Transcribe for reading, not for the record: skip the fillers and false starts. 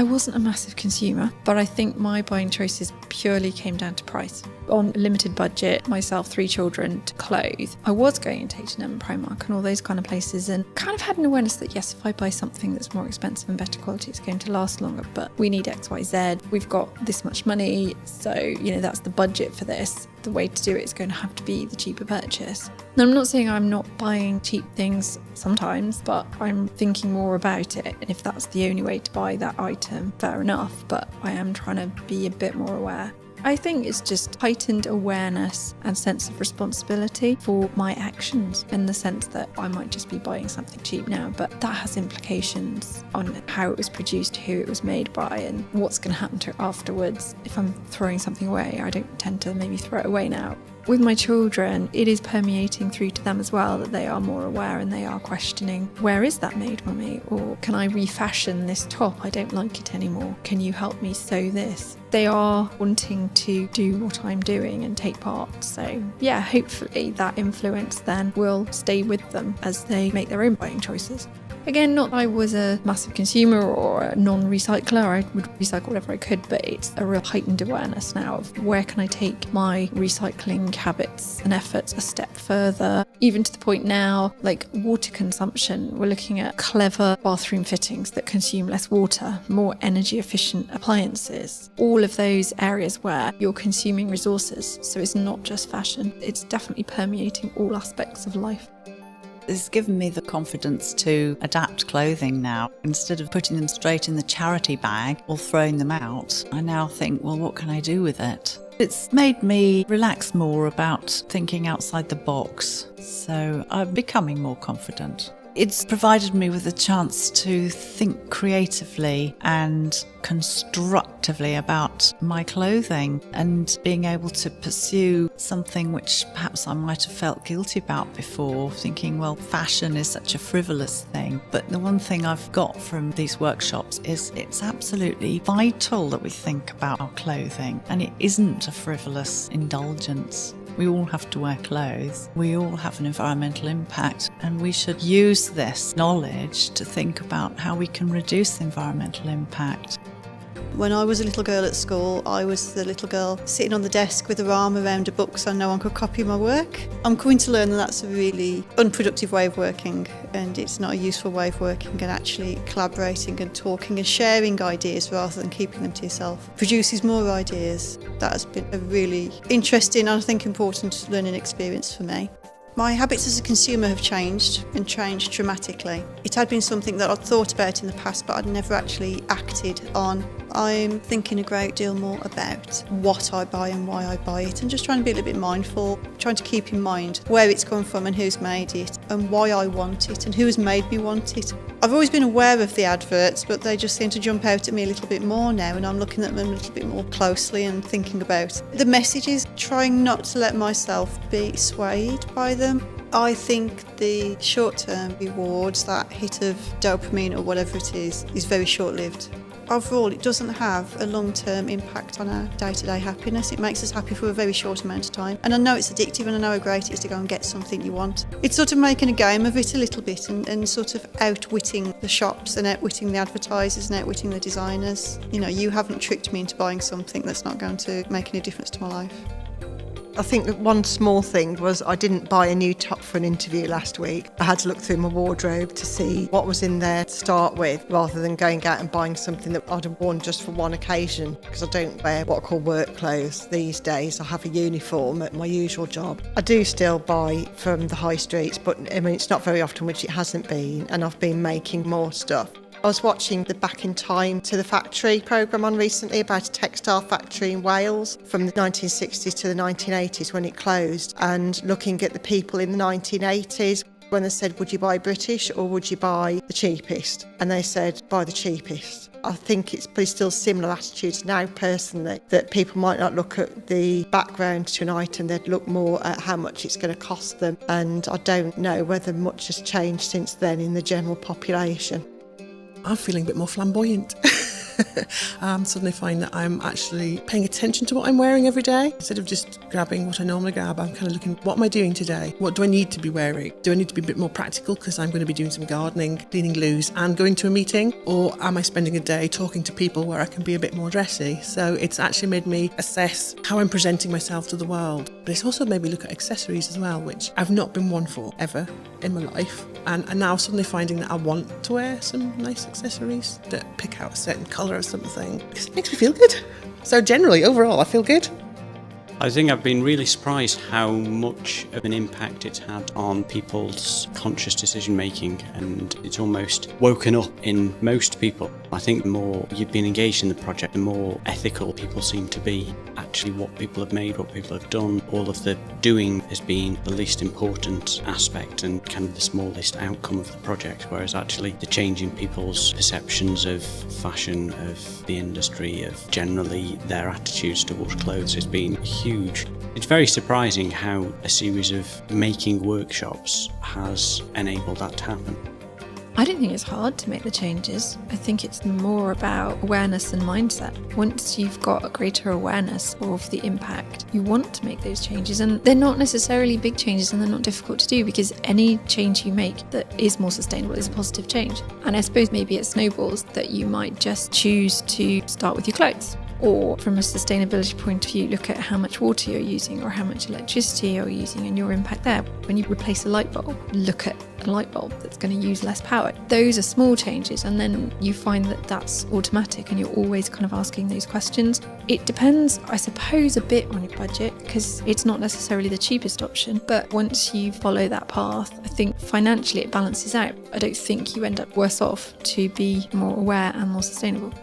I wasn't a massive consumer, but I think my buying choices purely came down to price. On a limited budget, myself, 3 children to clothe, I was going into H&M and Primark and all those kind of places, and kind of had an awareness that yes, if I buy something that's more expensive and better quality, it's going to last longer, but we need X, Y, Z. We've got this much money, so that's the budget for this. The way to do it is going to have to be the cheaper purchase. Now, I'm not saying I'm not buying cheap things sometimes, but I'm thinking more about it. And if that's the only way to buy that item, fair enough. But I am trying to be a bit more aware. I think it's just heightened awareness and sense of responsibility for my actions, in the sense that I might just be buying something cheap now, but that has implications on how it was produced, who it was made by, and what's going to happen to it afterwards. If I'm throwing something away, I don't tend to maybe throw it away now. With my children, it is permeating through to them as well, that they are more aware and they are questioning, where is that made, mummy? Or can I refashion this top? I don't like it anymore. Can you help me sew this? They are wanting to do what I'm doing and take part. So yeah, hopefully that influence then will stay with them as they make their own buying choices. Again, not that I was a massive consumer or a non-recycler, I would recycle whatever I could, but it's a real heightened awareness now of where can I take my recycling habits and efforts a step further, even to the point now, like water consumption. We're looking at clever bathroom fittings that consume less water, more energy efficient appliances, all of those areas where you're consuming resources. So it's not just fashion, it's definitely permeating all aspects of life. It's given me the confidence to adapt clothing now. Instead of putting them straight in the charity bag or throwing them out, I now think, well, what can I do with it? It's made me relax more about thinking outside the box, so I'm becoming more confident. It's provided me with a chance to think creatively and constructively about my clothing and being able to pursue something which perhaps I might have felt guilty about before, thinking, well, fashion is such a frivolous thing. But the one thing I've got from these workshops is it's absolutely vital that we think about our clothing, and it isn't a frivolous indulgence. We all have to wear clothes. We all have an environmental impact, and we should use this knowledge to think about how we can reduce the environmental impact. When I was a little girl at school, I was the little girl sitting on the desk with her arm around a book so no one could copy my work. I'm coming to learn that that's a really unproductive way of working, and it's not a useful way of working, and actually collaborating and talking and sharing ideas rather than keeping them to yourself produces more ideas. That has been a really interesting and I think important learning experience for me. My habits as a consumer have changed and changed dramatically. It had been something that I'd thought about in the past, but I'd never actually acted on. I'm thinking a great deal more about what I buy and why I buy it, and just trying to be a little bit mindful, trying to keep in mind where it's come from and who's made it and why I want it and who has made me want it. I've always been aware of the adverts, but they just seem to jump out at me a little bit more now, and I'm looking at them a little bit more closely and thinking about the messages, trying not to let myself be swayed by them. I think the short-term rewards, that hit of dopamine or whatever it is very short-lived. Overall, it doesn't have a long-term impact on our day-to-day happiness. It makes us happy for a very short amount of time. And I know it's addictive, and I know how great it is to go and get something you want. It's sort of making a game of it a little bit and sort of outwitting the shops and outwitting the advertisers and outwitting the designers. You haven't tricked me into buying something that's not going to make any difference to my life. I think that one small thing was I didn't buy a new top for an interview last week. I had to look through my wardrobe to see what was in there to start with, rather than going out and buying something that I'd have worn just for one occasion, because I don't wear what I call work clothes these days. I have a uniform at my usual job. I do still buy from the high streets, but it's not very often, which it hasn't been, and I've been making more stuff. I was watching the Back in Time to the Factory programme on recently about a textile factory in Wales from the 1960s to the 1980s when it closed, and looking at the people in the 1980s when they said, would you buy British or would you buy the cheapest? And they said, buy the cheapest. I think it's probably still similar attitudes now personally, that people might not look at the background to an item, they'd look more at how much it's going to cost them. And I don't know whether much has changed since then in the general population. I'm feeling a bit more flamboyant. Suddenly find that I'm actually paying attention to what I'm wearing every day. Instead of just grabbing what I normally grab, I'm kind of looking, what am I doing today? What do I need to be wearing? Do I need to be a bit more practical because I'm going to be doing some gardening, cleaning loos and going to a meeting? Or am I spending a day talking to people where I can be a bit more dressy? So it's actually made me assess how I'm presenting myself to the world. But it's also made me look at accessories as well, which I've not been one for ever in my life. And now suddenly finding that I want to wear some nice accessories that pick out a certain colour or something, because it makes me feel good. So generally, overall, I feel good. I think I've been really surprised how much of an impact it's had on people's conscious decision making, and it's almost woken up in most people. I think the more you've been engaged in the project, the more ethical people seem to be. Actually, what people have made, what people have done, all of the doing has been the least important aspect and kind of the smallest outcome of the project, whereas actually the change in people's perceptions of fashion, of the industry, of generally their attitudes towards clothes has been huge. It's very surprising how a series of making workshops has enabled that to happen. I don't think it's hard to make the changes. I think it's more about awareness and mindset. Once you've got a greater awareness of the impact, you want to make those changes. And they're not necessarily big changes and they're not difficult to do, because any change you make that is more sustainable is a positive change. And I suppose maybe it snowballs that you might just choose to start with your clothes. Or from a sustainability point of view, look at how much water you're using or how much electricity you're using and your impact there. When you replace a light bulb, look at a light bulb that's going to use less power. Those are small changes, and then you find that that's automatic and you're always kind of asking those questions. It depends, I suppose, a bit on your budget, because it's not necessarily the cheapest option. But once you follow that path, I think financially it balances out. I don't think you end up worse off to be more aware and more sustainable.